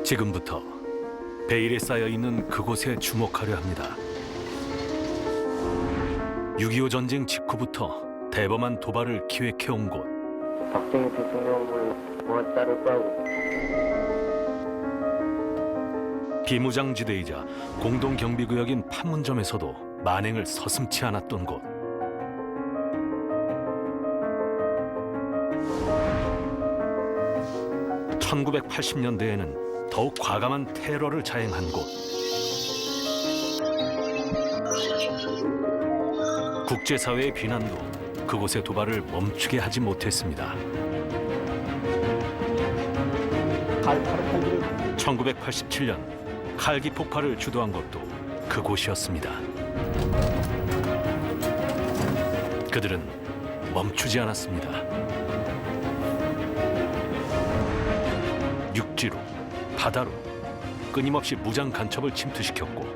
지금부터 베일에 쌓여 있는 그곳에 주목하려 합니다. 6.25 전쟁 직후부터 대범한 도발을 기획해온 곳. 박정희 대통령을 뭐 따를 거하고 비무장지대이자 공동경비구역인 판문점에서도 만행을 서슴지 않았던 곳. (1980년대에는) 더욱 과감한 테러를 자행한 곳. 국제사회의 비난도 그곳의 도발을 멈추게 하지 못했습니다. 1987년 칼기 폭발을 주도한 것도 그곳이었습니다. 그들은 멈추지 않았습니다. 육지로, 바다로 끊임없이 무장 간첩을 침투시켰고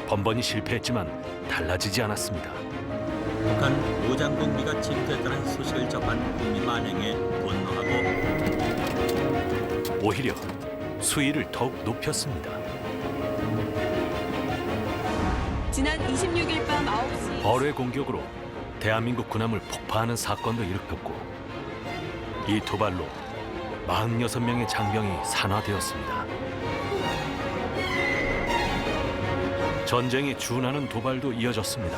번번이 실패했지만 달라지지 않았습니다. 북한 무장공비가 침투했다는 소식을 접한 국민 만행에 분노하고 오히려 수위를 더욱 높였습니다. 지난 26일 밤 9시 어뢰 공격으로 대한민국 군함을 폭파하는 사건도 일으켰고 이 도발로 46명의 장병이 산화되었습니다. 전쟁에 준하는 도발도 이어졌습니다.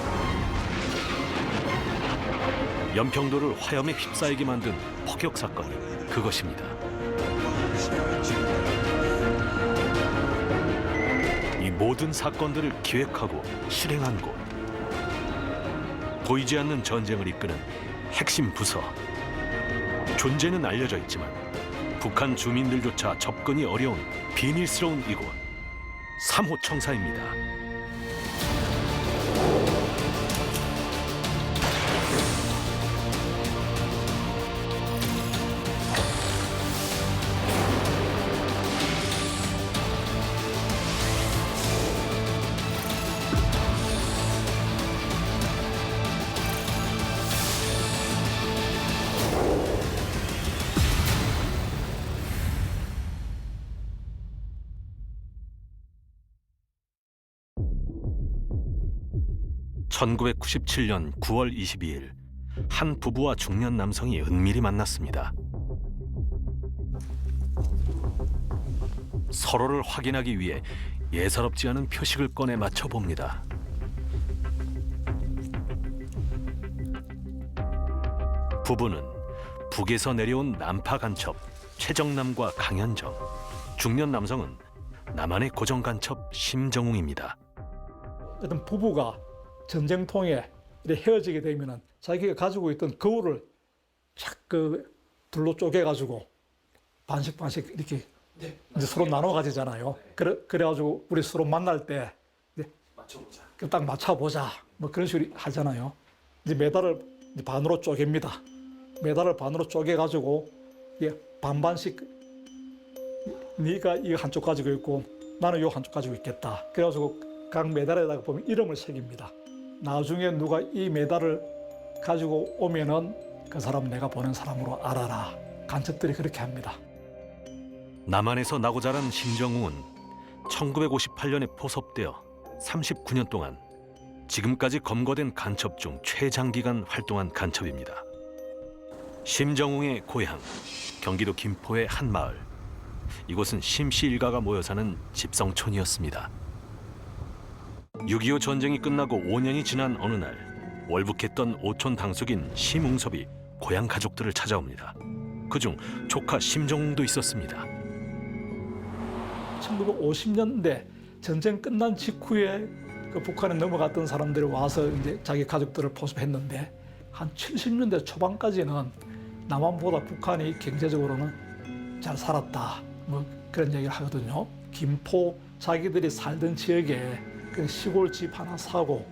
연평도를 화염에 휩싸이게 만든 폭격 사건이 그것입니다. 이 모든 사건들을 기획하고 실행한 곳. 보이지 않는 전쟁을 이끄는 핵심 부서. 존재는 알려져 있지만 북한 주민들조차 접근이 어려운 비밀스러운 이곳. 3호 청사입니다. (1997년 9월 22일) 한 부부와 중년 남성이 은밀히 만났습니다. 서로를 확인하기 위해 예사롭지 않은 표식을 꺼내 맞춰봅니다. 부부는 북에서 내려온 남파 간첩 최정남과 강현정, 중년 남성은 남한의 고정 간첩 심정웅입니다. 어떤 부부가 전쟁통에 헤어지게 되면은 자기가 가지고 있던 거울을 착 둘로 쪼개가지고 반씩 이렇게 이제 서로 나눠 가지잖아요. 그래가지고 우리 서로 만날 때 맞춰보자. 딱 맞춰보자. 뭐 그런 식으로 하잖아요. 이제 메달을 이제 반으로 쪼갭니다. 메달을 반으로 쪼개가지고 반반씩 네가 이 한쪽 가지고 있고 나는 요 한쪽 가지고 있겠다. 그래가지고 각 메달에다가 보면 이름을 새깁니다. 나중에 누가 이 메달을 가지고 오면은 그 사람 내가 보낸 사람으로 알아라. 간첩들이 그렇게 합니다. 남한에서 나고 자란 심정웅은 1958년에 포섭되어 39년 동안 지금까지 검거된 간첩 중 최장기간 활동한 간첩입니다. 심정웅의 고향, 경기도 김포의 한 마을. 이곳은 심씨 일가가 모여 사는 집성촌이었습니다. 6.25 전쟁이 끝나고 5년이 지난 어느 날 월북했던 오촌 당숙인 심웅섭이 고향 가족들을 찾아옵니다. 그중 조카 심정웅도 있었습니다. 1950년대 전쟁 끝난 직후에 그 북한에 넘어갔던 사람들이 와서 이제 자기 가족들을 포섭했는데 한 70년대 초반까지는 남한보다 북한이 경제적으로는 잘 살았다. 뭐 그런 얘기를 하거든요. 김포 자기들이 살던 지역에 그 시골집 하나 사고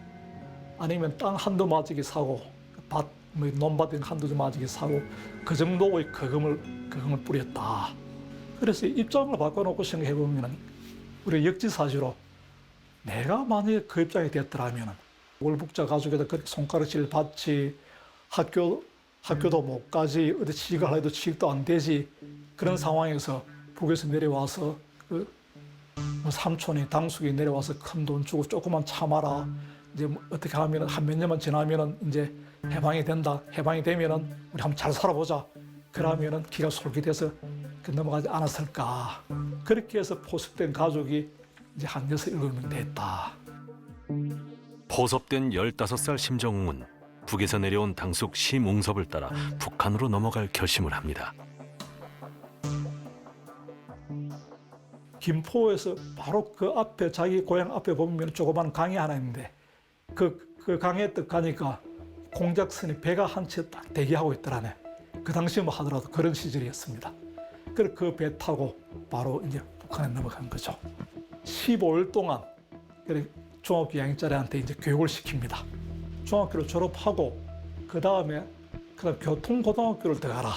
아니면 땅 한두 마지기 사고 밭, 뭐 논밭 한두 마지기 사고 그 정도의 거금을 뿌렸다. 그래서 입장을 바꿔놓고 생각해보면 우리 역지사지로 내가 만약에 그 입장이 됐더라면 월북자 가족에다 그렇게 손가락질 받지 학교도 못 가지 어디 취직을 해도 취직도 안 되지 그런 상황에서 북에서 내려와서 그 뭐 삼촌이 당숙이 내려와서 큰 돈 주고 조금만 참아라. 이제 뭐 어떻게 하면 한 몇 년만 지나면은 이제 해방이 된다. 해방이 되면은 우리 한번 잘 살아보자. 그러면은 기가 솔깃해서 넘어가지 않았을까. 그렇게 해서 포섭된 가족이 이제 한 6, 7명 됐다. 포섭된 15살 심정웅은 북에서 내려온 당숙 심웅섭을 따라 북한으로 넘어갈 결심을 합니다. 김포에서 바로 그 앞에 자기 고향 앞에 보면 조그만 강이 하나 있는데 그 강에 딱 가니까 공작선이 배가 한 채 딱 대기하고 있더라네. 그 당시만 하더라도 그런 시절이었습니다. 그래서 그 배 타고 바로 이제 북한에 넘어간 거죠. 15일 동안 중학교 2학년짜리한테 이제 교육을 시킵니다. 중학교를 졸업하고 그 다음에 교통고등학교를 들어가라.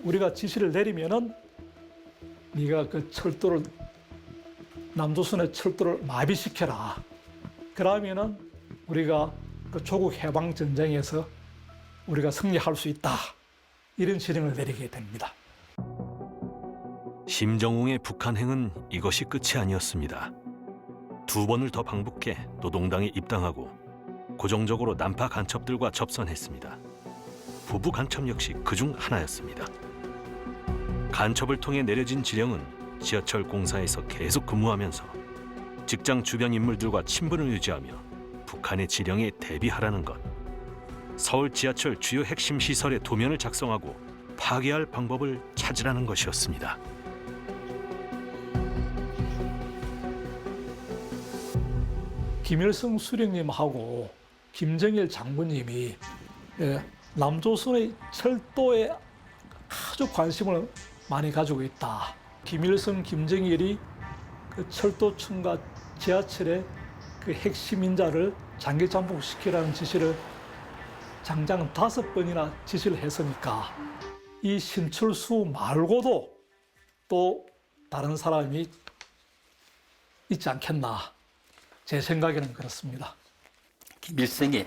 우리가 지시를 내리면은 네가 그 철도를 남조선의 철도를 마비시켜라. 그러면은 우리가 그 조국 해방 전쟁에서 우리가 승리할 수 있다. 이런 지령을 내리게 됩니다. 심정웅의 북한행은 이것이 끝이 아니었습니다. 2번을 더 방북해 노동당에 입당하고 고정적으로 남파 간첩들과 접선했습니다. 부부 간첩 역시 그중 하나였습니다. 간첩을 통해 내려진 지령은 지하철 공사에서 계속 근무하면서 직장 주변 인물들과 친분을 유지하며 북한의 지령에 대비하라는 것. 서울 지하철 주요 핵심 시설의 도면을 작성하고 파괴할 방법을 찾으라는 것이었습니다. 김일성 수령님하고 김정일 장군님이 남조선의 철도에 아주 관심을 많이 가지고 있다. 김일성, 김정일이 그 철도층과 지하철의 그 핵심 인자를 장기 잠복시키라는 지시를 장장 5번이나 지시를 했으니까 이 신철수 말고도 또 다른 사람이 있지 않겠나. 제 생각에는 그렇습니다. 김일성이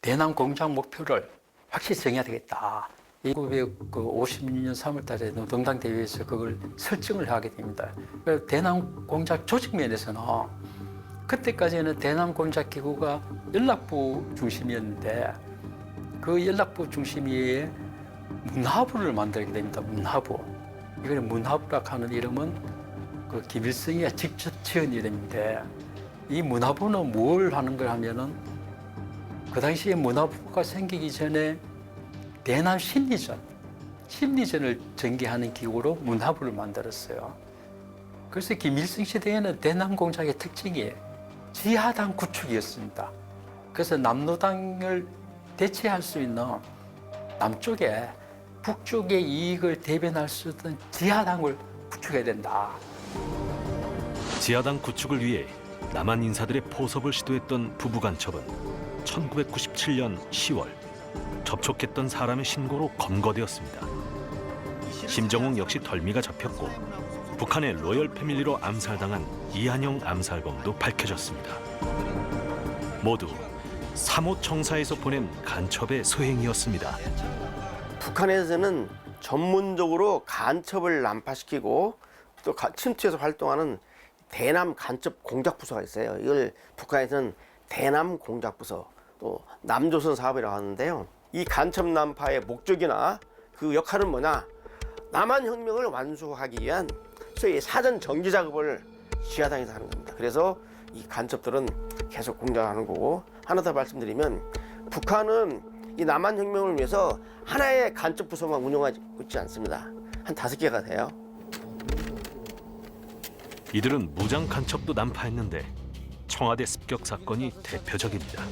대남 공작 목표를 확실히 정해야 되겠다. 1956년 3월 달에 노동당 대회에서 그걸 설정을 하게 됩니다. 대남 공작 조직 면에서는 그때까지는 대남 공작 기구가 연락부 중심이었는데 그 연락부 중심위에 문화부를 만들게 됩니다. 문화부. 이걸 문화부라고 하는 이름은 그 김일성이가 직접 지은 이름인데 이 문화부는 뭘 하는 걸 하면은 그 당시에 문화부가 생기기 전에 대남 심리전을 전개하는 기구로 문화부를 만들었어요. 그래서 김일성 시대에는 대남 공작의 특징이 지하당 구축이었습니다. 그래서 남노당을 대체할 수 있는 남쪽에 북쪽의 이익을 대변할 수 있는 지하당을 구축해야 된다. 지하당 구축을 위해 남한 인사들의 포섭을 시도했던 부부 간첩은 1997년 10월 접촉했던 사람의 신고로 검거되었습니다. 심정웅 역시 덜미가 잡혔고 북한의 로열 패밀리로 암살당한 이한영 암살범도 밝혀졌습니다. 모두 3호 청사에서 보낸 간첩의 소행이었습니다. 북한에서는 전문적으로 간첩을 난파시키고 또 침투해서 활동하는 대남 간첩 공작부서가 있어요. 이걸 북한에서는 대남 공작부서 또 남조선 사업이라고 하는데요. 이 간첩 난파의 목적이나 그 역할은 뭐냐? 남한 혁명을 완수하기 위한 소위 사전 정지 작업을 지하당에서 하는 겁니다. 그래서 이 간첩들은 계속 공작하는 거고, 하나 더 말씀드리면 북한은 이 남한 혁명을 위해서 하나의 간첩 부서만 운영하고 있지 않습니다. 한 5개가 돼요. 이들은 무장 간첩도 난파했는데 청와대 습격 사건이 대표적입니다.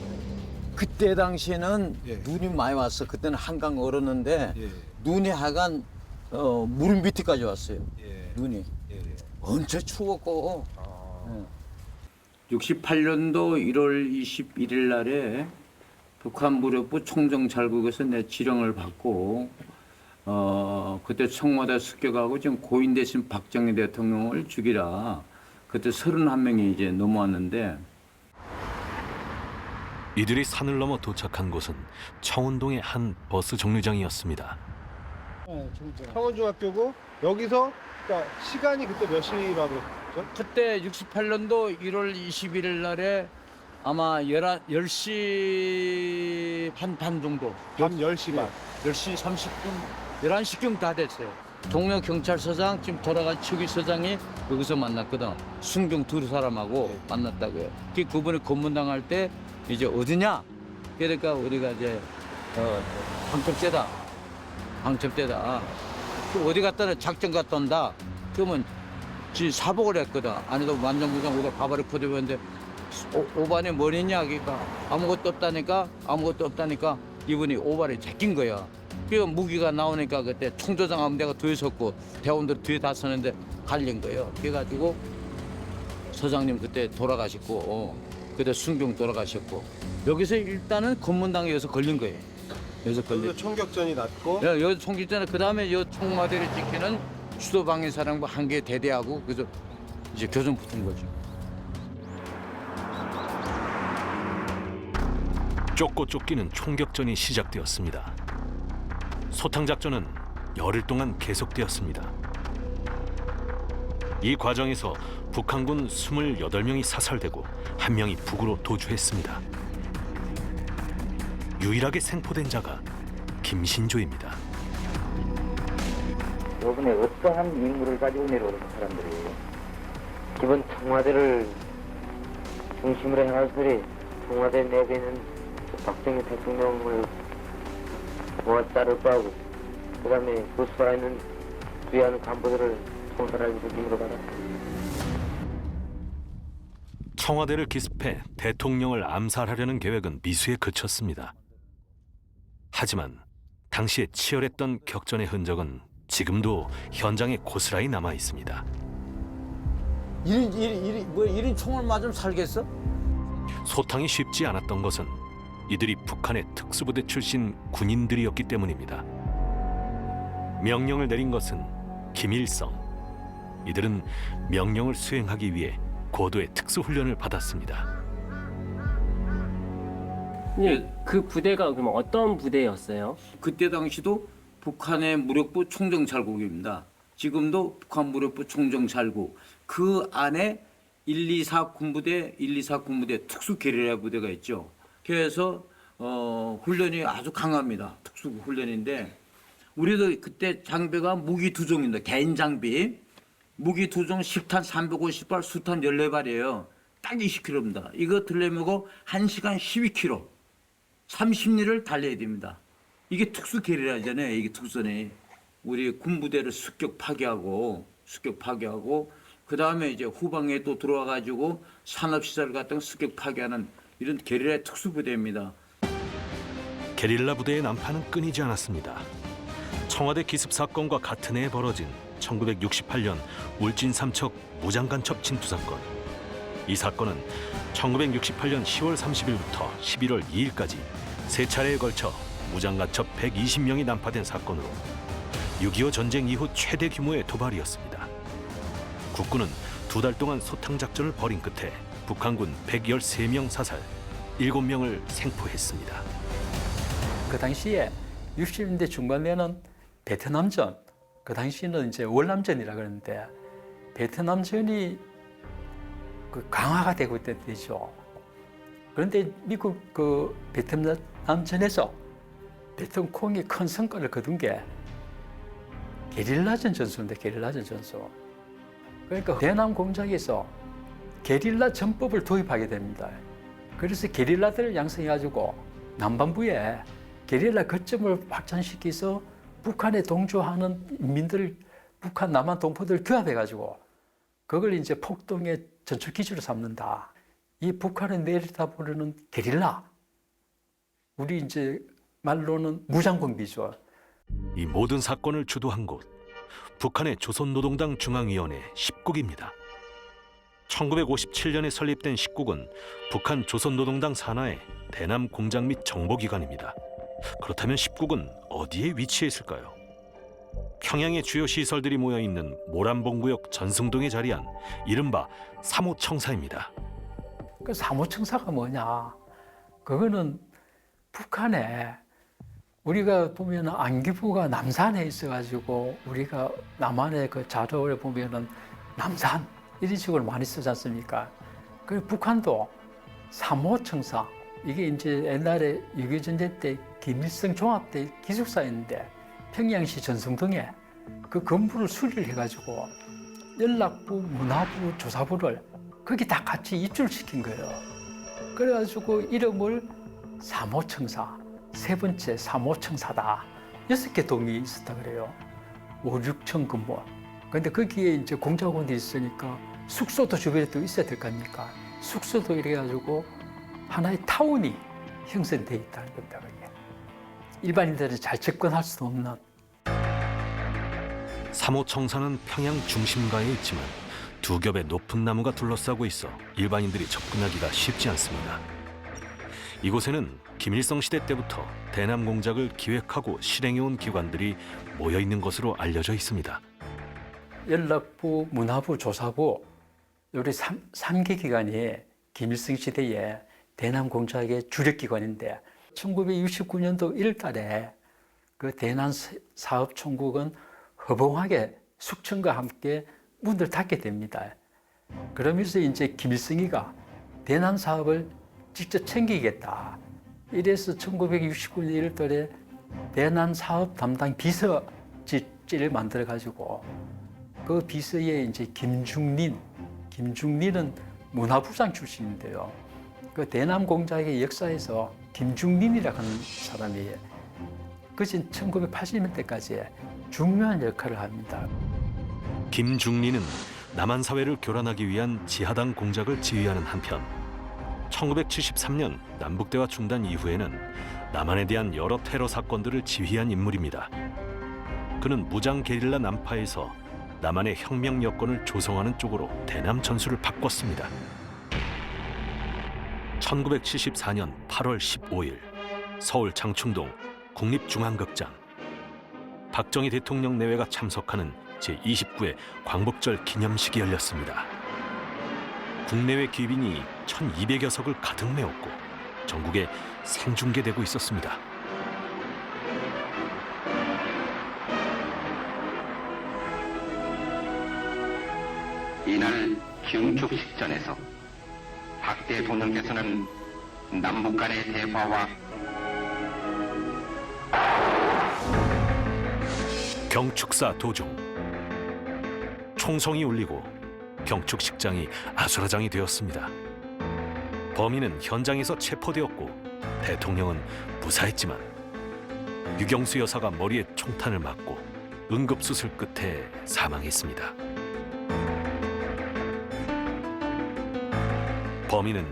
그때 당시에는 눈이 많이 왔어. 그때는 한강 얼었는데 눈이 하간 무릎 밑에까지 왔어요. 눈이 엄청 추웠고. 68년도 1월 21일 날에 북한 무력부 총정잘국에서 내 지령을 받고 그때 청와대 습격하고 지금 고인 대신 박정희 대통령을 죽이라. 그때 31명이 이제 넘어왔는데 이들이 산을 넘어 도착한 곳은 청운동의 한 버스 정류장이었습니다. 청원중학교고 여기서 그러니까 시간이 그때 몇 시라고 그랬죠? 그때 68년도 1월 21일 날에 아마 10시 반 정도. 밤 10시 반. 10시 30분, 11시경 다 됐어요. 동료 경찰서장, 지금 돌아간 측위 서장이 여기서 만났거든. 순경 두 사람하고 만났다고요. 그분이 검문당할 때 이제 어디냐? 그러니까 우리가 이제 방첩대다. 그 어디 갔다 작전 갔다 온다. 그러면 사복을 했거든. 안에도 완전구장 우리가 바바리 포대였는데 오반에 뭘 했냐? 그러니까 아무것도 없다니까 이분이 오반에 제낀 거야. 그 무기가 나오니까 그때 총조장 하면 내가 뒤에 섰고 대원들 뒤에 다 서는데 갈린 거예요. 그래가지고 서장님 그때 돌아가셨고 그때 순경 돌아가셨고 여기서 일단은 검문당에서 걸린 거예요. 여기서 걸린. 총격전이 났고. 여기 총격전에 그 다음에 요 총마대를 지키는 수도방위사령부 한 개 대대하고 그래서 이제 교전 붙은 거죠. 쫓고 쫓기는 총격전이 시작되었습니다. 소탕작전은 열흘 동안 계속되었습니다. 이 과정에서 북한군 28명이 사살되고 1명이 북으로 도주했습니다. 유일하게 생포된 자가 김신조입니다. 이번에 어떠한 임무를 가지고 내려오는 사람들이에요. 기본 청와대를 중심으로 행할수록 청와대 내부에는 박정희 대통령을 따를 바하고 그 다음에 부수하에 있는 주요한 간부들을 총살할 임무를 받았습니다. 청와대를 기습해 대통령을 암살하려는 계획은 미수에 그쳤습니다. 하지만 당시에 치열했던 격전의 흔적은 지금도 현장에 고스란히 남아 있습니다. 이런 총을 맞으면 살겠어? 소탕이 쉽지 않았던 것은 이들이 북한의 특수부대 출신 군인들이었기 때문입니다. 명령을 내린 것은 김일성. 이들은 명령을 수행하기 위해 고도의 특수훈련을 받았습니다. 그 부대가 그럼 어떤 부대였어요? 그때 당시도 북한의 무력부 총정찰국입니다. 지금도 북한 무력부 총정찰국. 그 안에 124 군부대 특수 게릴라 부대가 있죠. 그래서 훈련이 아주 강합니다. 특수 훈련인데 우리도 그때 장비가 무기 2종입니다. 개인 장비. 무기 2종 10탄 350발, 수탄 14발이에요. 딱 20km입니다. 이거 들려면고 1시간 12km. 30리를 달려야 됩니다. 이게 특수 게릴라잖아요. 이게 특수네. 우리 군부대를 습격 파괴하고 그 다음에 이제 후방에 또 들어와 가지고 산업시설 같은 거 습격 파괴하는 이런 게릴라 특수부대입니다. 게릴라 부대의 난파는 끊이지 않았습니다. 청와대 기습 사건과 같은 해에 벌어진 1968년 울진 삼척 무장간첩 침투 사건. 이 사건은 1968년 10월 30일부터 11월 2일까지 세 차례에 걸쳐 무장간첩 120명이 난파된 사건으로 6.25 전쟁 이후 최대 규모의 도발이었습니다. 국군은 2달 동안 소탕작전을 벌인 끝에 북한군 113명 사살, 7명을 생포했습니다. 그 당시에 60년대 중반에는 베트남전, 그 당시에는 이제 월남전이라 그러는데 베트남전이 그 강화가 되고 있던 때죠. 그런데 미국 그 베트남전에서 베트콩이 큰 성과를 거둔 게 게릴라전 전술인데 게릴라전 전술. 그러니까 대남 공작에서 게릴라 전법을 도입하게 됩니다. 그래서 게릴라들을 양성해가지고 남반부에 게릴라 거점을 확장시켜서 북한에 동조하는 인민들, 북한 남한 동포들 규합해가지고 그걸 이제 폭동의 전출 기지로 삼는다. 이 북한에 내려다보려는 게릴라, 우리 이제 말로는 무장공비죠. 이 모든 사건을 주도한 곳, 북한의 조선노동당 중앙위원회 10국입니다. 1957년에 설립된 10국은 북한 조선노동당 산하의 대남 공작 및 정보기관입니다. 그렇다면 10국은 어디에 위치해 있을까요? 평양의 주요 시설들이 모여있는 모란봉구역 전승동에 자리한 이른바 사무청사입니다. 그 사무청사가 뭐냐? 그거는 북한에 우리가 보면 안기부가 남산에 있어가지고 우리가 남한의 그 자료를 보면은 남산 이런 식으로 많이 쓰지 않습니까? 그리고 북한도 3호 청사 이게 이제 옛날에 6.25 전쟁 때 김일성 종합대 기숙사였는데 평양시 전성동에 그 건물을 수리를 해가지고 연락부, 문화부, 조사부를 거기 다 같이 입주시킨 거예요. 그래가지고 이름을 3호 청사, 세 번째 3호 청사다. 6개 동이 있었다 그래요. 5, 6층 건물. 근데 거기에 이제 공작원들이 있으니까 숙소도 주변에 또 있어야 될 거 아닙니까? 숙소도 이래가지고 하나의 타운이 형성돼 있다는 겁니다. 그게. 일반인들은 잘 접근할 수도 없는. 3호 청사는 평양 중심가에 있지만 두 겹의 높은 나무가 둘러싸고 있어 일반인들이 접근하기가 쉽지 않습니다. 이곳에는 김일성 시대 때부터 대남 공작을 기획하고 실행해온 기관들이 모여 있는 것으로 알려져 있습니다. 연락부, 문화부, 조사부 우리 3개 기관이 김일성 시대에 대남 공작의 주력 기관인데 1969년도 1월 달에 그 대남 사업 총국은 허봉하게 숙청과 함께 문을 닫게 됩니다. 그러면서 이제 김일성이가 대남 사업을 직접 챙기겠다. 이래서 1969년 1월 달에 대남 사업 담당 비서직을 만들어 가지고 그 비서에 이제 김중린은 문화부장 출신인데요. 그 대남 공작의 역사에서 김중린이라고 하는 사람이 그것은 1980년대까지 중요한 역할을 합니다. 김중리는 남한 사회를 교란하기 위한 지하당 공작을 지휘하는 한편 1973년 남북대화 중단 이후에는 남한에 대한 여러 테러 사건들을 지휘한 인물입니다. 그는 무장 게릴라 난파에서 남한의 혁명 여건을 조성하는 쪽으로 대남 전술을 바꿨습니다. 1974년 8월 15일 서울 장충동 국립중앙극장 박정희 대통령 내외가 참석하는 제29회 광복절 기념식이 열렸습니다. 국내외 귀빈이 1,200여 석을 가득 메웠고 전국에 생중계되고 있었습니다. 이날 경축식전에서 박 대통령께서는 남북 간의 대화와 경축사 도중 총성이 울리고 경축식장이 아수라장이 되었습니다. 범인은 현장에서 체포되었고 대통령은 무사했지만 유경수 여사가 머리에 총탄을 맞고 응급수술 끝에 사망했습니다. 범인은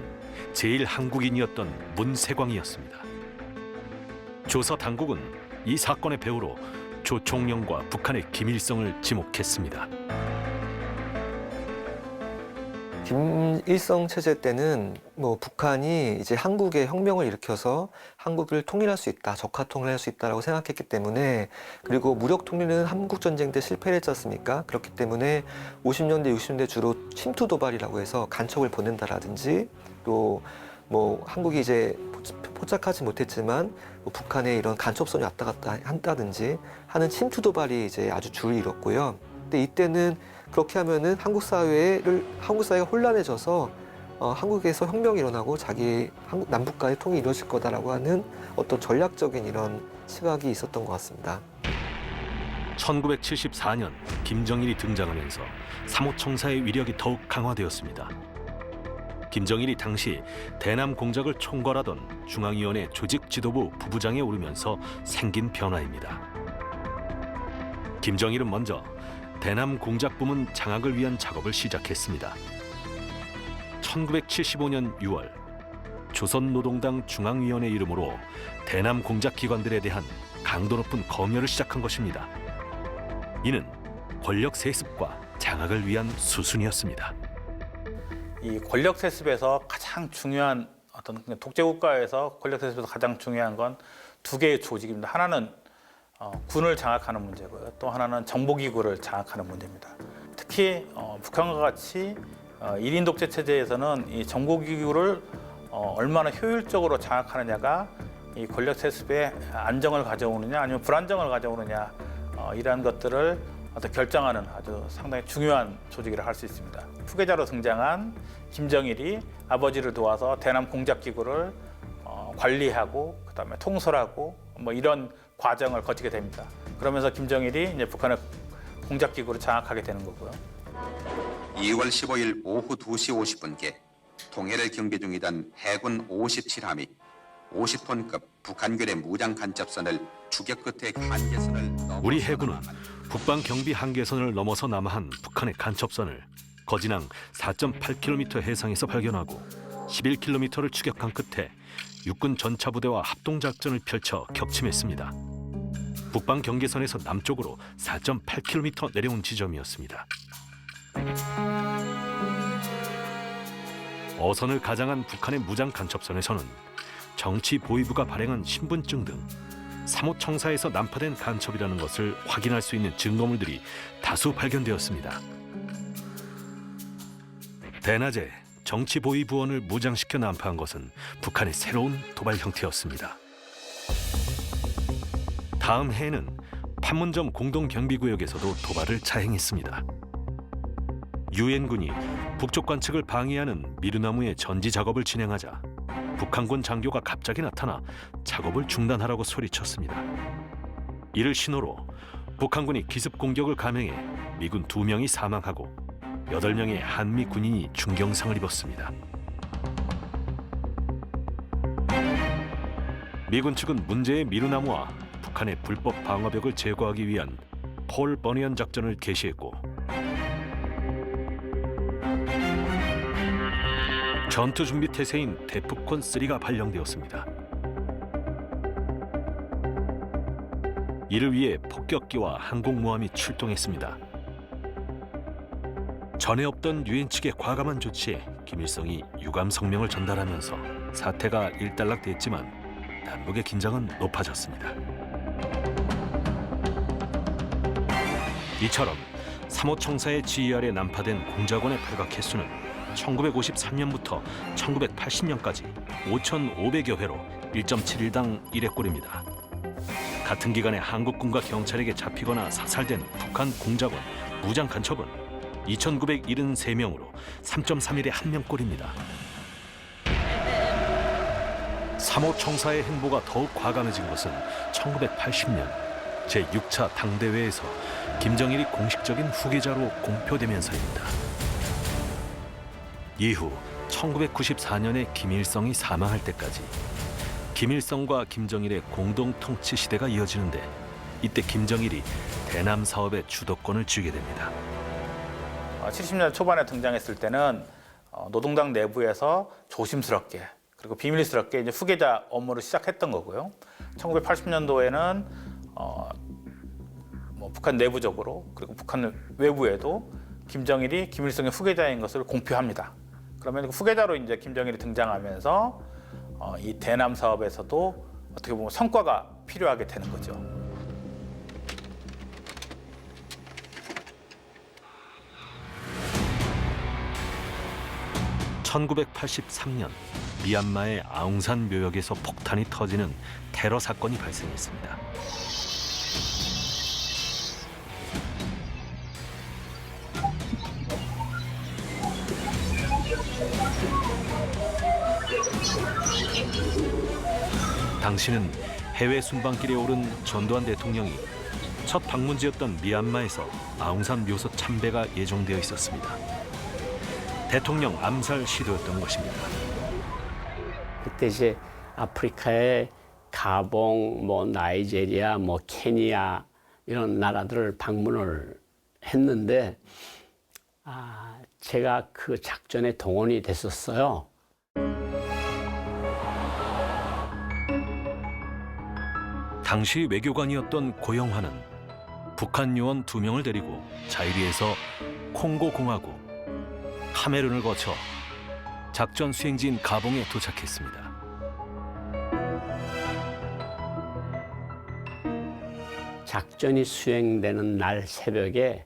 제1한국인이었던 문세광이었습니다. 조사 당국은 이 사건의 배후로 조총련과 북한의 김일성을 지목했습니다. 김일성 체제 때는 북한이 이제 한국에 혁명을 일으켜서 한국을 통일할 수 있다, 적화 통일할 수 있다라고 생각했기 때문에, 그리고 무력 통일은 한국 전쟁 때 실패를 했지 않습니까? 그렇기 때문에 50년대, 60년대 주로 침투 도발이라고 해서 간첩을 보낸다라든지 또 한국이 이제 포착하지 못했지만 북한에 이런 간첩선이 왔다 갔다 한다든지 하는 침투 도발이 이제 아주 주를 이뤘고요. 근데 이때는 그렇게 하면은 한국 사회가 혼란해져서 한국에서 혁명이 일어나고 남북 간의 통일이 이루어질 거다라고 하는 어떤 전략적인 이런 시각이 있었던 것 같습니다. 1974년 김정일이 등장하면서 3호 청사의 위력이 더욱 강화되었습니다. 김정일이 당시 대남 공작을 총괄하던 중앙위원회 조직지도부 부부장에 오르면서 생긴 변화입니다. 김정일은 먼저 대남 공작 부문 장악을 위한 작업을 시작했습니다. 1975년 6월 조선노동당 중앙위원회 이름으로 대남 공작 기관들에 대한 강도 높은 검열을 시작한 것입니다. 이는 권력 세습과 장악을 위한 수순이었습니다. 이 권력 세습에서 가장 중요한 어떤 독재국가에서 권력 세습에서 가장 중요한 건 두 개의 조직입니다. 하나는 군을 장악하는 문제고요. 또 하나는 정보기구를 장악하는 문제입니다. 특히 북한과 같이 1인 독재 체제에서는 이 정보기구를 얼마나 효율적으로 장악하느냐가 이 권력 세습에 안정을 가져오느냐 아니면 불안정을 가져오느냐 이러한 것들을 결정하는 아주 상당히 중요한 조직이라 할 수 있습니다. 후계자로 등장한 김정일이 아버지를 도와서 대남 공작기구를 관리하고 그다음에 통솔하고 뭐 이런 과정을 거치게 됩니다. 그러면서 김정일이 이제 북한의 공작기구를 장악하게 되는 거고요. 2월 15일 오후 2시 50분께 통해를 경계 중이던 해군 57함이 50톤급 북한군의 무장 간첩선을 추격 끝에 한계선을 넘어서 우리 해군은 북방 경비 한계선을 넘어서 남하한 북한의 간첩선을 거진항 4.8km 해상에서 발견하고 11km를 추격한 끝에 육군 전차부대와 합동작전을 펼쳐 격침했습니다. 북방 경계선에서 남쪽으로 4.8km 내려온 지점이었습니다. 어선을 가장한 북한의 무장 간첩선에서는 정치 보위부가 발행한 신분증 등 사모청사에서 난파된 간첩이라는 것을 확인할 수 있는 증거물들이 다수 발견되었습니다. 대낮에 정치 보위부원을 무장시켜 난파한 것은 북한의 새로운 도발 형태였습니다. 다음 해에는 판문점 공동경비구역에서도 도발을 자행했습니다. 유엔군이 북쪽 관측을 방해하는 미루나무의 전지 작업을 진행하자 북한군 장교가 갑자기 나타나 작업을 중단하라고 소리쳤습니다. 이를 신호로 북한군이 기습 공격을 감행해 미군 2명이 사망하고 8명의 한미 군인이 중경상을 입었습니다. 미군 측은 문제의 미루나무와 북한의 불법 방어벽을 제거하기 위한 폴 버니언 작전을 개시했고 전투 준비 태세인 대프콘3가 발령되었습니다. 이를 위해 폭격기와 항공모함이 출동했습니다. 전에 없던 유엔 측의 과감한 조치에 김일성이 유감 성명을 전달하면서 사태가 일단락됐지만 남북의 긴장은 높아졌습니다. 이처럼 사모청사의 지휘 아래 난파된 공작원의 발각 횟수는 1953년부터 1980년까지 5,500여 회로 1.7일당 1회꼴입니다. 같은 기간에 한국군과 경찰에게 잡히거나 사살된 북한 공작원, 무장 간첩은 2,973명으로 3.3일에 1명꼴입니다. 사모청사의 행보가 더욱 과감해진 것은 1980년 제6차 당대회에서 김정일이 공식적인 후계자로 공표되면서입니다. 이후 1994년에 김일성이 사망할 때까지 김일성과 김정일의 공동 통치 시대가 이어지는데 이때 김정일이 대남 사업의 주도권을 쥐게 됩니다. 70년 초반에 등장했을 때는 노동당 내부에서 조심스럽게 그리고 비밀스럽게 이제 후계자 업무를 시작했던 거고요. 1980년도에는 북한 내부적으로 그리고 북한 외부에도 김정일이 김일성의 후계자인 것을 공표합니다. 그러면 후계자로 이제 김정일이 등장하면서 이 대남 사업에서도 어떻게 보면 성과가 필요하게 되는 거죠. (1983년) 미얀마의 아웅산 묘역에서 폭탄이 터지는 테러 사건이 발생했습니다. 당시는 해외 순방길에 오른 전두환 대통령이 첫 방문지였던 미얀마에서 아웅산 묘소 참배가 예정되어 있었습니다. 대통령 암살 시도였던 것입니다. 그때 이제 아프리카의 가봉, 나이제리아, 케니아 이런 나라들을 방문을 했는데 제가 그 작전에 동원이 됐었어요. 당시 외교관이었던 고영화는 북한 요원 2명을 데리고 자이리에서 콩고 공화국, 카메룬을 거쳐 작전 수행지인 가봉에 도착했습니다. 작전이 수행되는 날 새벽에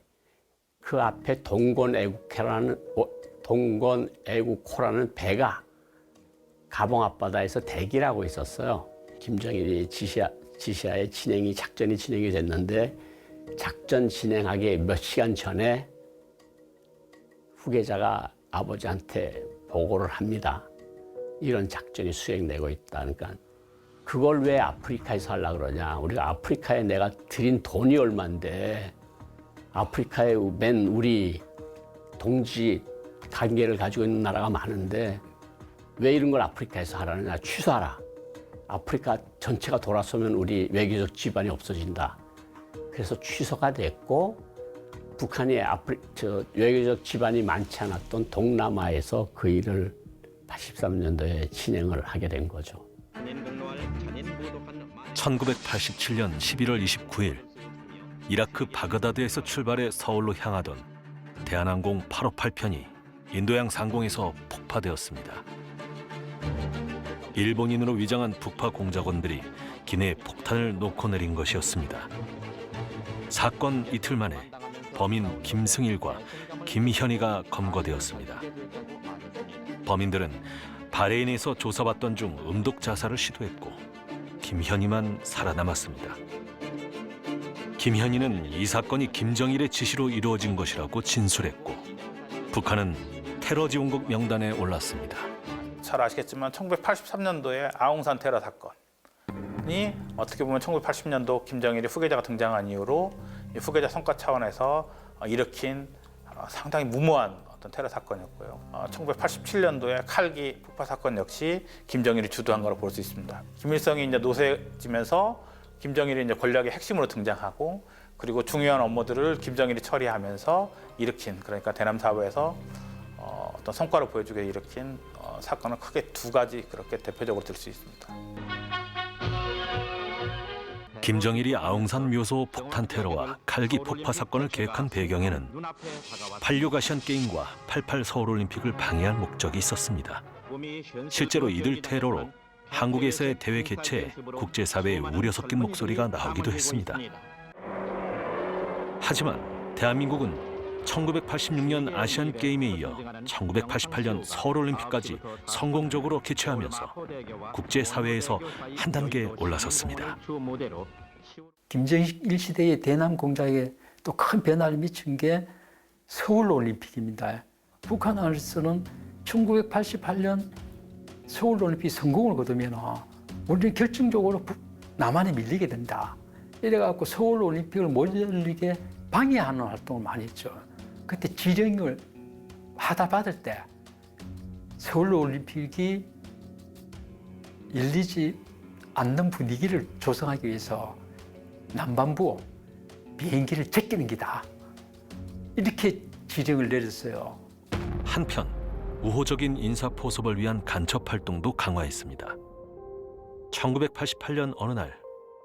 그 앞에 동곤 애국호라는 배가 가봉 앞바다에서 대기를 하고 있었어요. 김정일이 지시하에 작전이 진행이 됐는데 작전 진행하기 몇 시간 전에 후계자가 아버지한테 보고를 합니다. 이런 작전이 수행되고 있다. 그러니까 그걸 왜 아프리카에서 하려고 그러냐. 우리가 아프리카에 내가 들인 돈이 얼만데 아프리카에 맨 우리 동지 관계를 가지고 있는 나라가 많은데 왜 이런 걸 아프리카에서 하라느냐. 취소하라. 아프리카 전체가 돌아서면 우리 외교적 지반이 없어진다. 그래서 취소가 됐고 북한이 외교적 지반이 많지 않았던 동남아에서 그 일을 83년도에 진행을 하게 된 거죠. 1987년 11월 29일 이라크 바그다드에서 출발해 서울로 향하던 대한항공 858편이 인도양 상공에서 폭파되었습니다. 일본인으로 위장한 북파 공작원들이 기내에 폭탄을 놓고 내린 것이었습니다. 사건 이틀 만에 범인 김승일과 김현희가 검거되었습니다. 범인들은 바레인에서 조사받던 중 음독 자살을 시도했고 김현희만 살아남았습니다. 김현희는 이 사건이 김정일의 지시로 이루어진 것이라고 진술했고 북한은 테러 지원국 명단에 올랐습니다. 잘 아시겠지만 1983년도에 아웅산 테러 사건이 어떻게 보면 1980년도 김정일이 후계자가 등장한 이후로 후계자 성과 차원에서 일으킨 상당히 무모한 어떤 테러 사건이었고요. 1987년도에 칼기 폭파 사건 역시 김정일이 주도한 거로 볼 수 있습니다. 김일성이 이제 노쇠지면서 김정일이 이제 권력의 핵심으로 등장하고 그리고 중요한 업무들을 김정일이 처리하면서 일으킨 그러니까 대남 사업에서 어떤 성과를 보여주게 일으킨 사건은 크게 두 가지 그렇게 대표적으로 들 수 있습니다. 김정일이 아웅산 묘소 폭탄 테러와 칼기 폭파 사건을 계획한 배경에는 86 아시안 게임과 88 서울올림픽을 방해할 목적이 있었습니다. 실제로 이들 테러로 한국에서의 대회 개최에 국제사회의 우려 섞인 목소리가 나오기도 했습니다. 하지만 대한민국은 1986년 아시안 게임에 이어 1988년 서울올림픽까지 성공적으로 개최하면서 국제사회에서 한 단계 올라섰습니다. 김정일 시대의 대남 공작에 또 큰 변화를 미친 게 서울올림픽입니다. 북한 안에서는 1988년 서울올림픽 성공을 거두면 우리는 결정적으로 남한에 밀리게 된다. 이래갖고 서울올림픽을 못 열리게 방해하는 활동을 많이 했죠. 그때 지령을 받을 때 서울올림픽이 열리지 않는 분위기를 조성하기 위해서 남반부 비행기를 제끼는 기다. 이렇게 지령을 내렸어요. 한편 우호적인 인사 포섭을 위한 간첩 활동도 강화했습니다. 1988년 어느 날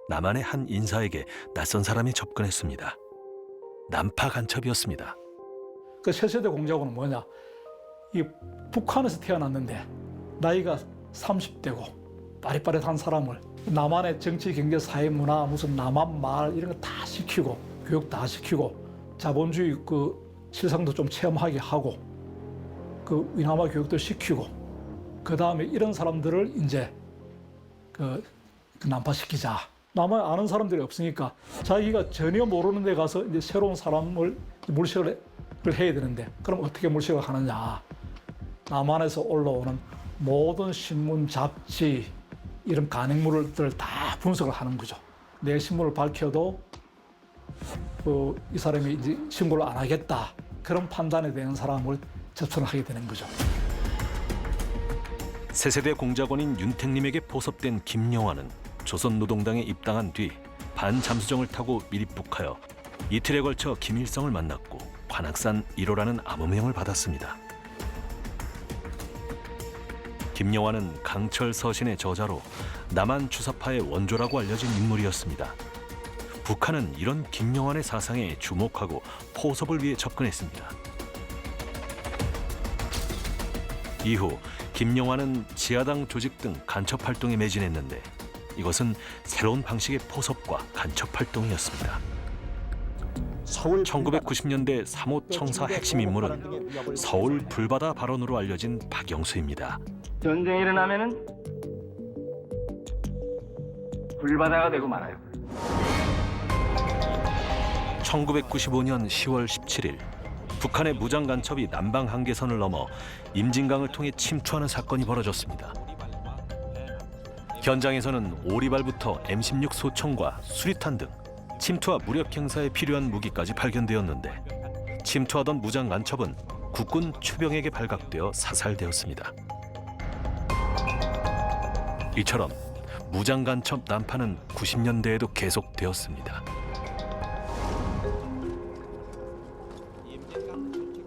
남한의 한 인사에게 낯선 사람이 접근했습니다. 난파 간첩이었습니다. 그 새세대 공작원은 뭐냐? 이 북한에서 태어났는데 나이가 30대고 빠릿빠릿한 사람을 남한의 정치, 경제, 사회, 문화, 무슨 남한 말 이런 거 다 시키고 교육 다 시키고 자본주의 그 실상도 좀 체험하게 하고 그 위남아 교육도 시키고 그 다음에 이런 사람들을 이제 그 난파시키자. 남한에 아는 사람들이 없으니까 자기가 전혀 모르는 데 가서 이제 새로운 사람을 물색을 해야 되는데 그럼 어떻게 물색을 하느냐. 남한에서 올라오는 모든 신문, 잡지 이런 간행물들을 다 분석을 하는 거죠. 내 신문을 밝혀도 이 사람이 이제 신고를 안 하겠다. 그런 판단에 대한 사람을 접선을 하게 되는 거죠. 새세대 공작원인 윤택님에게 포섭된 김영환은 조선노동당에 입당한 뒤 반잠수정을 타고 밀입북하여 이틀에 걸쳐 김일성을 만났고 관악산 1호라는 암호명을 받았습니다. 김영환은 강철 서신의 저자로 남한 주사파의 원조라고 알려진 인물이었습니다. 북한은 이런 김영환의 사상에 주목하고 포섭을 위해 접근했습니다. 이후 김영환은 지하당 조직 등 간첩 활동에 매진했는데 이것은 새로운 방식의 포섭과 간첩 활동이었습니다. 1990년대 3.5 청사 핵심 인물은 서울 불바다 발언으로 알려진 박영수입니다. 전쟁이 일어나면은 불바다가 되고 말아요. 1995년 10월 17일 북한의 무장 간첩이 남방 한계선을 넘어 임진강을 통해 침투하는 사건이 벌어졌습니다. 현장에서는 오리발부터 M16 소총과 수리탄 등 침투와 무력 행사에 필요한 무기까지 발견되었는데 침투하던 무장 간첩은 국군 추병에게 발각되어 사살되었습니다. 이처럼 무장 간첩 난파는 90년대에도 계속되었습니다.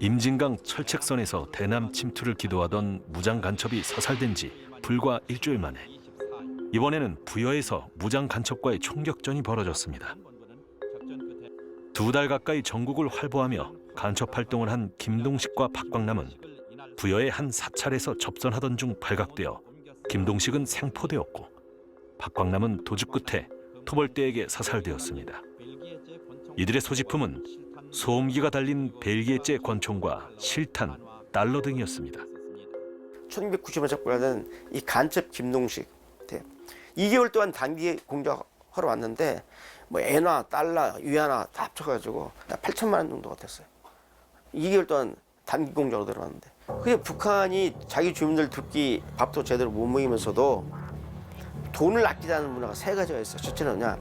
임진강 철책선에서 대남 침투를 기도하던 무장 간첩이 사살된 지 불과 일주일 만에 이번에는 부여에서 무장 간첩과의 총격전이 벌어졌습니다. 2달 가까이 전국을 활보하며 간첩 활동을 한 김동식과 박광남은 부여의 한 사찰에서 접선하던 중 발각되어 김동식은 생포되었고 박광남은 도주 끝에 토벌대에게 사살되었습니다. 이들의 소지품은 소음기가 달린 벨기에제 권총과 실탄, 달러 등이었습니다. 1990년에 접근하던 이 간첩 김동식 2개월 동안 단기 공작하러 왔는데 뭐 엔화, 달러, 위안화 다 합쳐가지고 8천만 원 정도가 됐어요. 2개월 동안 단기 공작으로 들어왔는데 그게 북한이 자기 주민들 두 끼 밥도 제대로 못 먹이면서도 돈을 아끼자는 문화가 3가지가 있어요. 첫째는 뭐냐,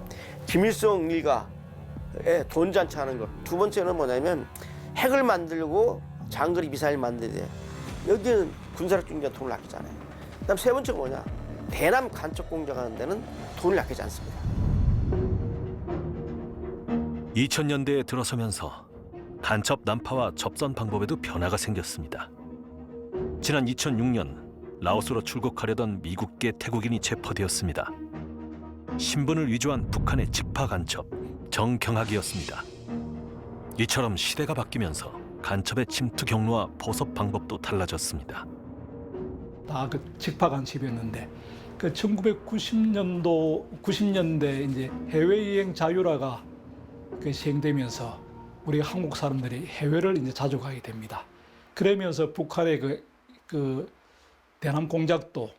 김일성 일가에 돈 잔치하는 것. 두 번째는 뭐냐면 핵을 만들고 장거리 미사일 만드는데 여기는 군사력 중에 돈을 아끼잖아요. 그다음 세 번째가 뭐냐, 대남 간첩 공작하는 데는 돈을 아끼지 않습니다. 2000년대에 들어서면서 간첩 난파와 접선 방법에도 변화가 생겼습니다. 지난 2006년 라오스로 출국하려던 미국계 태국인이 체포되었습니다. 신분을 위조한 북한의 직파 간첩 정경학이었습니다. 이처럼 시대가 바뀌면서 간첩의 침투 경로와 포섭 방법도 달라졌습니다. 다 그 직파 간첩이었는데 그 90년대 이제 해외여행 자유화가 그 시행되면서 우리 한국 사람들이 해외를 이제 자주 가게 됩니다. 그러면서 북한의 그 대남 공작도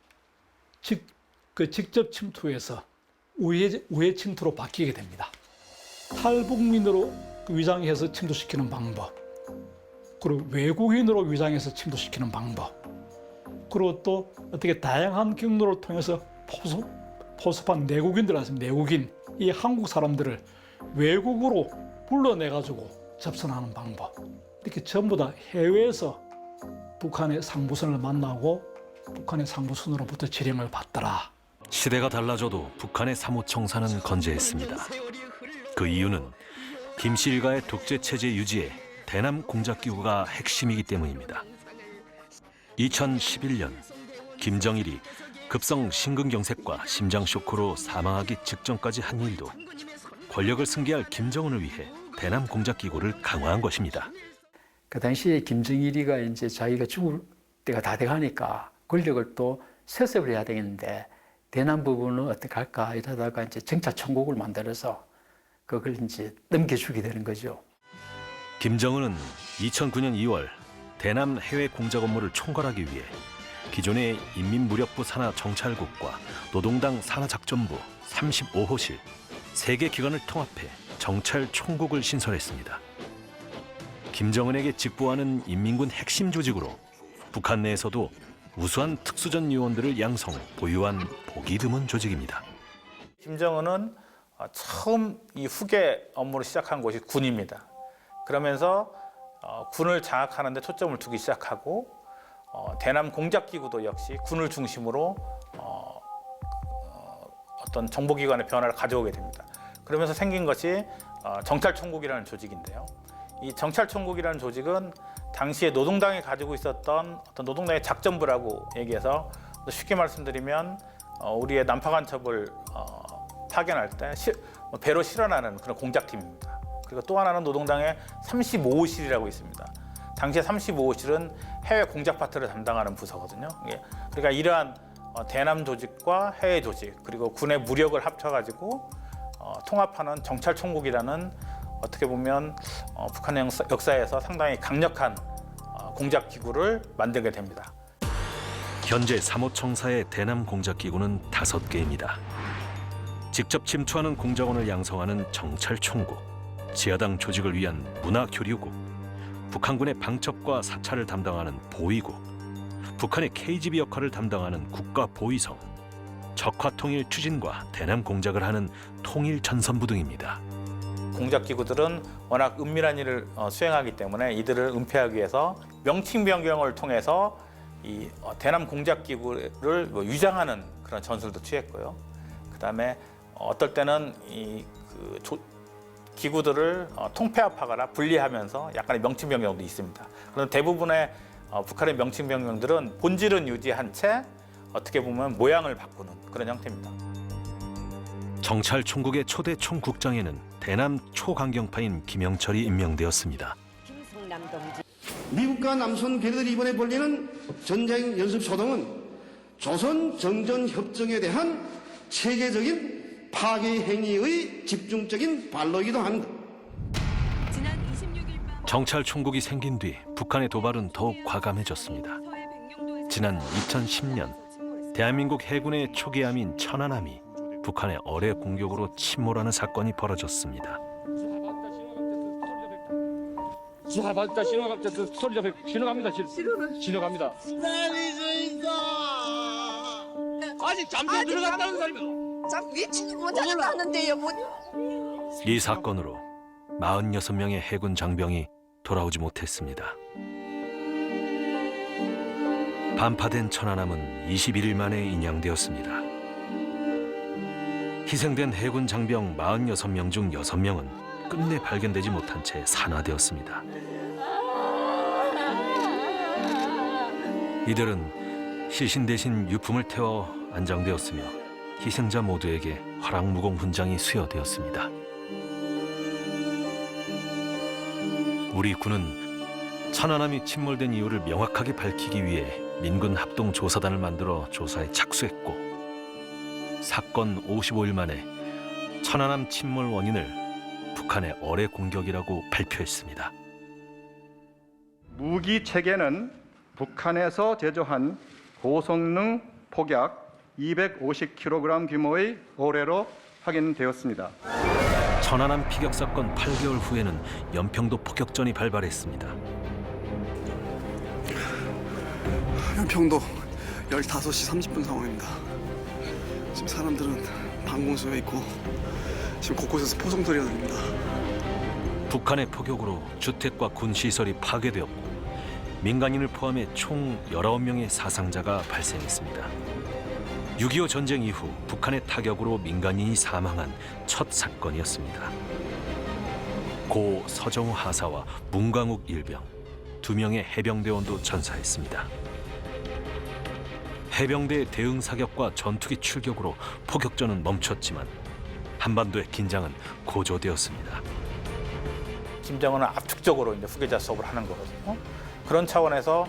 직접 침투해서 우회 침투로 바뀌게 됩니다. 탈북민으로 위장해서 침투시키는 방법, 그리고 외국인으로 위장해서 침투시키는 방법, 그리고 또 어떻게 다양한 경로를 통해서 포섭한 내국인들 아십니까? 내국인, 이 한국 사람들을 외국으로 불러내가지고 접선하는 방법, 이렇게 전부 다 해외에서 북한의 상부선을 만나고 북한의 상부선으로부터 지령을 받더라. 시대가 달라져도 북한의 사무청사는 건재했습니다. 그 이유는 김씨 일가의 독재 체제 유지에 대남 공작기구가 핵심이기 때문입니다. 2011년 김정일이 급성 심근경색과 심장쇼크로 사망하기 직전까지 한 일도 권력을 승계할 김정은을 위해 대남 공작기구를 강화한 것입니다. 그 당시에 김정일이가 이제 자기가 죽을 때가 다 돼가니까 권력을 또 세습을 해야 되겠는데 대남 부분은 어떻게 할까 이러다가 이제 정찰총국을 만들어서 그걸 이제 넘겨주게 되는 거죠. 김정은은 2009년 2월 대남 해외 공작 업무를 총괄하기 위해 기존의 인민무력부 산하 정찰국과 노동당 산하작전부 35호실 3개 기관을 통합해 정찰총국을 신설했습니다. 김정은에게 직보하는 인민군 핵심 조직으로 북한 내에서도 우수한 특수전 요원들을 양성, 보유한 보기 드문 조직입니다. 김정은은 처음 이 후계 업무를 시작한 곳이 군입니다. 그러면서 군을 장악하는 데 초점을 두기 시작하고 대남 공작기구도 역시 군을 중심으로 어떤 정보기관의 변화를 가져오게 됩니다. 그러면서 생긴 것이 정찰총국이라는 조직인데요. 이 정찰총국이라는 조직은 당시에 노동당이 가지고 있었던 어떤 노동당의 작전부라고 얘기해서 쉽게 말씀드리면 우리의 난파 간첩을 파견할 때 배로 실어나는 그런 공작팀입니다. 그리고 또 하나는 노동당의 35호실이라고 있습니다. 당시에 35호실은 해외 공작 파트를 담당하는 부서거든요. 그러니까 이러한 대남 조직과 해외 조직 그리고 군의 무력을 합쳐가지고 통합하는 정찰총국이라는 어떻게 보면 북한의 역사에서 상당히 강력한 공작기구를 만들게 됩니다. 현재 사무청사의 대남 공작기구는 5개입니다. 직접 침투하는 공작원을 양성하는 정찰총국, 지하당 조직을 위한 문화교류국, 북한군의 방첩과 사찰을 담당하는 보위국, 북한의 KGB 역할을 담당하는 국가보위성, 적화통일 추진과 대남 공작을 하는 통일전선부 등입니다. 공작기구들은 워낙 은밀한 일을 수행하기 때문에 이들을 은폐하기 위해서 명칭 변경을 통해서 이 대남 공작기구를 위장하는 그런 전술도 취했고요. 그다음에 어떨 때는 기구들을 통폐합하거나 분리하면서 약간의 명칭 변경도 있습니다. 그런데 대부분의 북한의 명칭 변경들은 본질은 유지한 채 어떻게 보면 모양을 바꾸는 그런 형태입니다. 정찰총국의 초대 총국장에는 대남 초강경파인 김영철이 임명되었습니다. 미국과 남선 괴뢰들이 이번에 벌리는 전쟁 연습 소동은 조선 정전 협정에 대한 체계적인 파괴 행위의 집중적인 발로이기도 합니다. 정찰총국이 생긴 뒤 북한의 도발은 더욱 과감해졌습니다. 지난 2010년 대한민국 해군의 초기함인 천안함이 북한의 어뢰 공격으로 침몰하는 사건이 벌어졌습니다. 받았다. 신호 갑니다. 신호 갑니다. 아직 잠수 들어갔다는 사람이 자꾸 위치를 못 찾았다는데요. 이 사건으로 46명의 해군 장병이 돌아오지 못했습니다. 반파된 천안함은 21일 만에 인양되었습니다. 희생된 해군 장병 46명 중 6명은 끝내 발견되지 못한 채 산화되었습니다. 이들은 시신 대신 유품을 태워 안장되었으며 희생자 모두에게 화랑무공 훈장이 수여되었습니다. 우리 군은 천안함이 침몰된 이유를 명확하게 밝히기 위해 민군 합동조사단을 만들어 조사에 착수했고 사건 55일 만에 천안함 침몰 원인을 북한의 어뢰 공격이라고 발표했습니다. 무기 체계는 북한에서 제조한 고성능 폭약 250kg 규모의 어뢰로 확인되었습니다. 천안함 피격 사건 8개월 후에는 연평도 포격전이 발발했습니다. 연평도 15시 30분 상황입니다. 지금 사람들은 방공소에 있고 지금 곳곳에서 포성 소리가 들립니다. 북한의 포격으로 주택과 군시설이 파괴되었고 민간인을 포함해 총 19명의 사상자가 발생했습니다. 6.25 전쟁 이후 북한의 타격으로 민간인이 사망한 첫 사건이었습니다. 고 서정우 하사와 문광욱 일병, 2명의 해병대원도 전사했습니다. 해병대의 대응 사격과 전투기 출격으로 포격전은 멈췄지만 한반도의 긴장은 고조되었습니다. 김정은은 압축적으로 이제 후계자 수업을 하는 거거든요. 그런 차원에서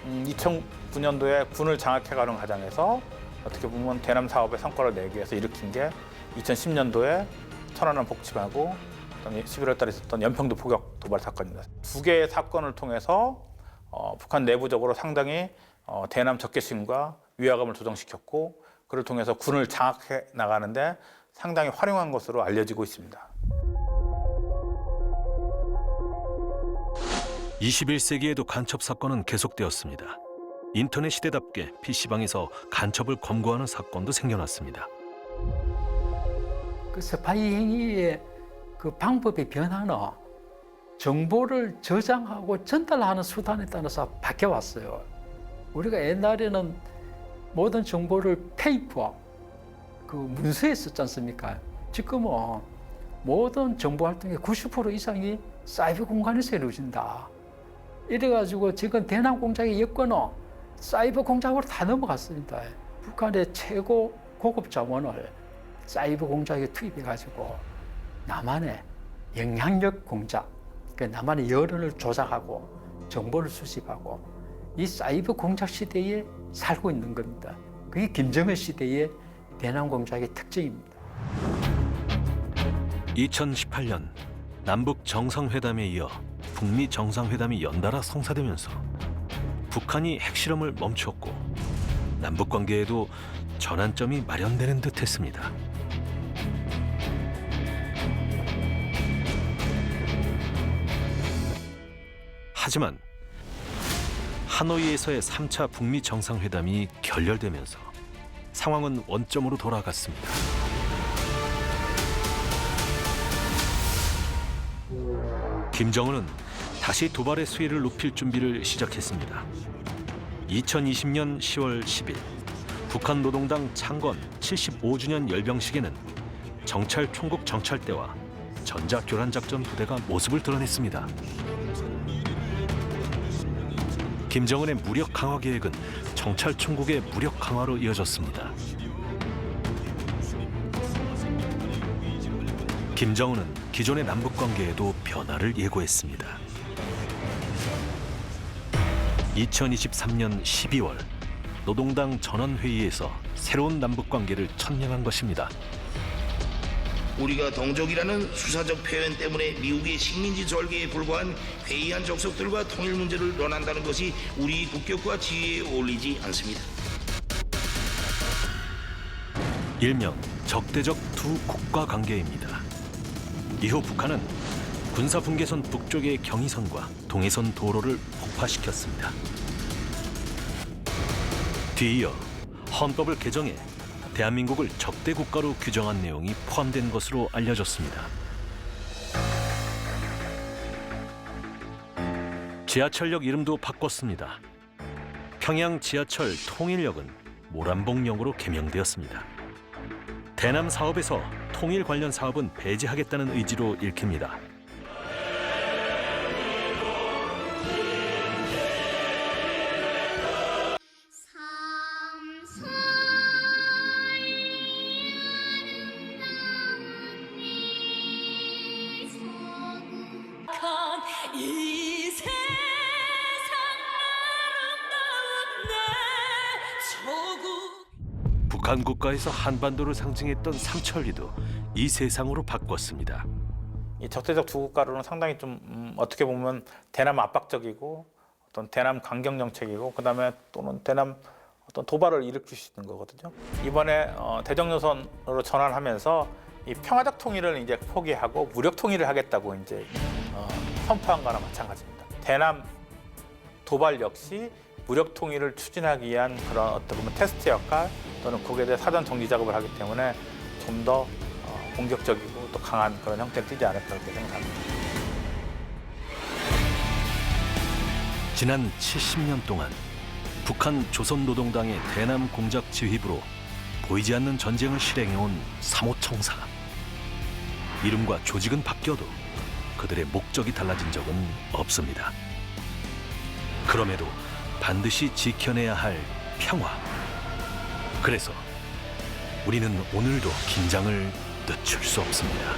2009년도에 군을 장악해가는 과정에서 어떻게 보면 대남 사업의 성과를 내기 위해서 일으킨 게 2010년도에 천안함 복침하고 11월 달에 있었던 연평도 포격 도발 사건입니다. 두 개의 사건을 통해서 북한 내부적으로 상당히 대남 적개심과 위화감을 조정시켰고 그를 통해서 군을 장악해 나가는데 상당히 활용한 것으로 알려지고 있습니다. 21세기에도 간첩 사건은 계속되었습니다. 인터넷 시대답게 PC방에서 간첩을 검거하는 사건도 생겨났습니다. 그 스파이 행위의 그 방법의 변화는 정보를 저장하고 전달하는 수단에 따라서 바뀌어왔어요. 우리가 옛날에는 모든 정보를 페이퍼, 그 문서에 썼지 않습니까? 지금은 모든 정보 활동의 90% 이상이 사이버 공간에서 이루어진다. 이래가지고 지금 대남 공작의 여건은 사이버 공작으로 다 넘어갔습니다. 북한의 최고 고급 자원을 사이버 공작에 투입해가지고 남한의 영향력 공작, 그러니까 남한의 여론을 조작하고 정보를 수집하고 이 사이버 공작 시대에 살고 있는 겁니다. 그게 김정은 시대의 대남 공작의 특징입니다. 2018년 남북 정상회담에 이어 북미 정상회담이 연달아 성사되면서 북한이 핵실험을 멈췄고 남북 관계에도 전환점이 마련되는 듯했습니다. 하지만 하노이에서의 3차 북미 정상회담이 결렬되면서 상황은 원점으로 돌아갔습니다. 김정은은 다시 도발의 수위를 높일 준비를 시작했습니다. 2020년 10월 10일 북한 노동당 창건 75주년 열병식에는 정찰 총국 정찰대와 전자교란작전 부대가 모습을 드러냈습니다. 김정은의 무력 강화 계획은 정찰 총국의 무력 강화로 이어졌습니다. 김정은은 기존의 남북 관계에도 변화를 예고했습니다. 2023년 12월 노동당 전원회의에서 새로운 남북 관계를 천명한 것입니다. 우리가 동족이라는 수사적 표현 때문에 미국의 식민지 절개에 불과한 회의한 족속들과 통일 문제를 논한다는 것이 우리 국격과 지위에 어울리지 않습니다. 일명 적대적 두 국가 관계입니다. 이후 북한은 군사분계선 북쪽의 경의선과 동해선 도로를 폭파시켰습니다. 뒤이어 헌법을 개정해 대한민국을 적대 국가로 규정한 내용이 포함된 것으로 알려졌습니다. 지하철역 이름도 바꿨습니다. 평양 지하철 통일역은 모란봉역으로 개명되었습니다. 대남 사업에서 통일 관련 사업은 배제하겠다는 의지로 읽힙니다. 이 세상 아름다운 내 조국. 북한 국가에서 한반도를 상징했던 삼천리도 이 세상으로 바꿨습니다. 이 적대적 두 국가로는 상당히 좀 어떻게 보면 대남 압박적이고 어떤 대남 강경 정책이고 그다음에 또는 대남 어떤 도발을 일으킬 수 있는 거거든요. 이번에 대정노선으로 전환하면서 이 평화적 통일을 이제 포기하고 무력 통일을 하겠다고 이제 선포한 거나 마찬가지입니다. 대남 도발 역시 무력 통일을 추진하기 위한 그런 어떻게 보면 테스트 역할 또는 거기에 대해 사전 정리 작업을 하기 때문에 좀 더 공격적이고 또 강한 그런 형태를 띠지 않을까 그렇게 생각합니다. 지난 70년 동안 북한 조선노동당의 대남 공작 지휘부로 보이지 않는 전쟁을 실행해온 3호 청사. 이름과 조직은 바뀌어도 그들의 목적이 달라진 적은 없습니다. 그럼에도 반드시 지켜내야 할 평화. 그래서 우리는 오늘도 긴장을 늦출 수 없습니다.